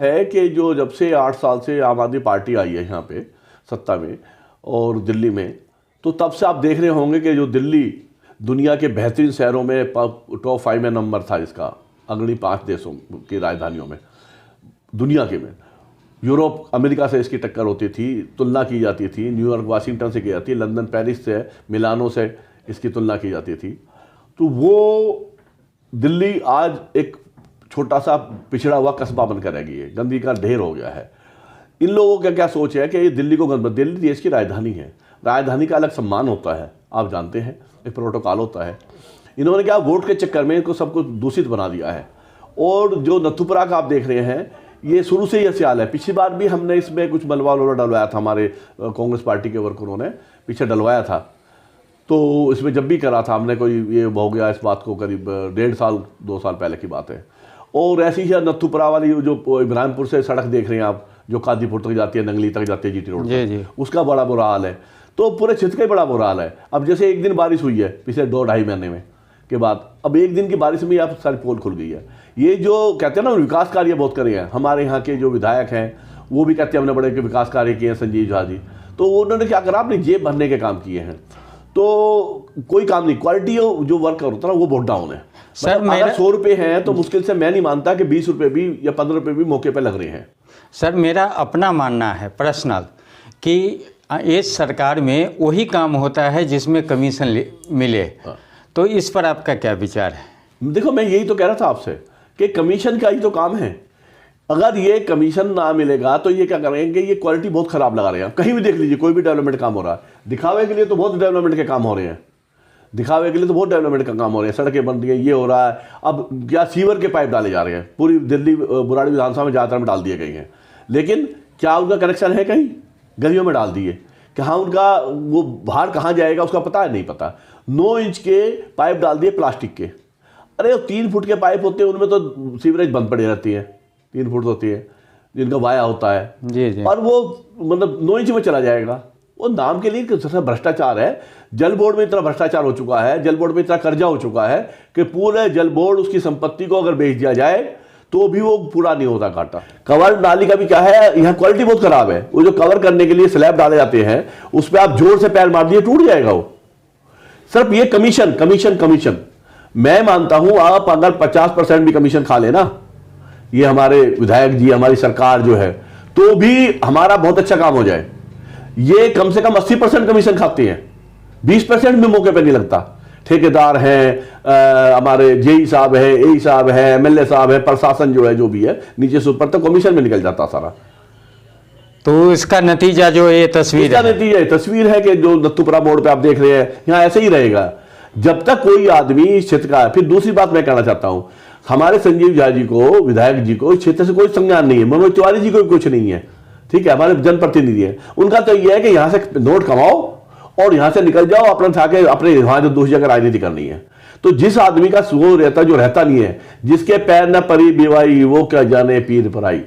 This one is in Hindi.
है कि जो जब से 8 साल से आम आदमी पार्टी आई है यहाँ पे सत्ता में और दिल्ली में, तो तब से आप देख रहे होंगे कि जो दिल्ली दुनिया के बेहतरीन शहरों में टॉप 5 में नंबर था इसका, अग्रणी 5 देशों की राजधानियों में दुनिया के में। यूरोप अमेरिका से इसकी टक्कर होती थी, तुलना की जाती थी, न्यूयॉर्क वाशिंगटन से की जाती, लंदन पेरिस से मिलानो से इसकी तुलना की जाती थी। तो वो दिल्ली आज एक छोटा सा पिछड़ा हुआ कस्बा बनकर रह गई है, गंदगी का ढेर हो गया है। इन लोगों का क्या सोच है कि ये दिल्ली को दिल्ली देश की राजधानी है, राजधानी का अलग सम्मान होता है, आप जानते हैं, एक प्रोटोकॉल होता है। इन्होंने क्या वोट के चक्कर में इनको सब कुछ दूषित बना दिया है। और जो नथुपुरा का आप देख रहे हैं, ये शुरू से ही ऐसे हाल है। पिछली बार भी हमने इसमें कुछ मलबा डलवाया था, हमारे कांग्रेस पार्टी के वर्करों ने पीछे डलवाया था। तो इसमें जब भी करा था हमने, कोई ये हो गया इस बात को करीब 1.5 साल 2 साल पहले की बात है। और ऐसी ही नथुपुरा वाली जो इब्राहिमपुर से सड़क देख रहे हैं आप, जो कादीपुर तक जाती है, नंगली तक जाती है, जीटी रोड जी, उसका बड़ा बुरा हाल है। तो पूरे क्षेत्र का ही बड़ा बुरा हाल है। अब जैसे एक दिन बारिश हुई है पिछले 2-2.5 महीने में के बाद, अब एक दिन की बारिश में आप सारी पोल खुल गई है। ये जो कहते हैं ना विकास कार्य बहुत करे हैं, हमारे यहाँ के जो विधायक हैं वो भी कहते हैं हमने बड़े विकास कार्य किए हैं, संजीव झा जी। तो उन्होंने क्या करा, अपनी जेब भरने के काम किए हैं। तो कोई काम नहीं, क्वालिटी जो वर्क होता है ना वो बहुत डाउन है। सर मतलब अगर 100 रुपये हैं तो मुश्किल से मैं नहीं मानता कि 20 रुपये भी या 15 रुपये भी मौके पे लग रहे हैं। सर मेरा अपना मानना है पर्सनल कि इस सरकार में वही काम होता है जिसमें कमीशन मिले। तो इस पर आपका क्या विचार है? देखो मैं यही तो कह रहा था आपसे कि कमीशन का ही तो काम है। अगर ये कमीशन ना मिलेगा तो ये क्या करेंगे, ये क्वालिटी बहुत खराब लगा रहे हैं। कहीं भी देख लीजिए, कोई भी डेवलपमेंट काम हो रहा है, दिखावे के लिए तो बहुत डेवलपमेंट के काम हो रहे हैं, दिखावे के लिए तो बहुत डेवलपमेंट का काम हो रहे हैं, सड़कें बन रही हैं, ये हो रहा है। अब क्या सीवर के पाइप डाले जा रहे हैं, पूरी दिल्ली बुराड़ी विधानसभा में ज़्यादातर में डाल दिए गए हैं, लेकिन क्या उनका कनेक्शन है? कहीं गलियों में डाल दिए। कहाँ उनका वो बाहर कहाँ जाएगा उसका पता है? नहीं पता। 9 इंच के पाइप डाल दिए प्लास्टिक के। अरे 3 फुट के पाइप होते हैं, उनमें तो सीवरेज बंद पड़ी रहती है, 3 फुट होती है जिनका वाया होता है जी। और वो मतलब 9 इंच में चला जाएगा। वो नाम के लिए जैसा भ्रष्टाचार है। जल बोर्ड में इतना भ्रष्टाचार हो चुका है, जल बोर्ड में इतना कर्जा हो चुका है कि पूरे जल बोर्ड उसकी संपत्ति को अगर बेच दिया जाए तो भी वो पूरा नहीं होता घाटा। कवर नाली का भी क्या है, यहाँ क्वालिटी बहुत खराब है। वो जो कवर करने के लिए स्लैब डाले जाते हैं उस पर आप जोर से पैर मार दिए टूट जाएगा वो। सिर्फ ये कमीशन कमीशन कमीशन। मैं मानता हूं आप अगर 50% भी कमीशन खा लेना, ये हमारे विधायक जी, हमारी सरकार जो है, तो भी हमारा बहुत अच्छा काम हो जाए। ये कम से कम 80% कमीशन खाते हैं, 20% भी मौके पे नहीं लगता। ठेकेदार हैं, हमारे जेई साहब है, एई साहब है, एमएलए साहब है, प्रशासन जो है, जो भी है नीचे से ऊपर तक कमीशन में निकल जाता सारा। तो इसका नतीजा जो ये तस्वीर है, नतीजा तस्वीर है कि जो नथुपुरा मोड़ पे आप देख रहे हैं, यहाँ ऐसे ही रहेगा जब तक कोई आदमी इस क्षेत्र का। फिर दूसरी बात मैं कहना चाहता हूं, हमारे संजीव झा जी को, विधायक जी को इस क्षेत्र से कोई संज्ञान नहीं है, मनोज तिवारी जी को कुछ नहीं है, ठीक है, हमारे जनप्रतिनिधि है। उनका तो यह है कि यहां से नोट कमाओ और यहां से निकल जाओ, अपना था के अपने वहां जो दूसरी जगह राजनीति करनी है। तो जिस आदमी का वो रहता जो रहता नहीं है, जिसके पैर न परी बिवाई वो क्या जाने पीर पराई।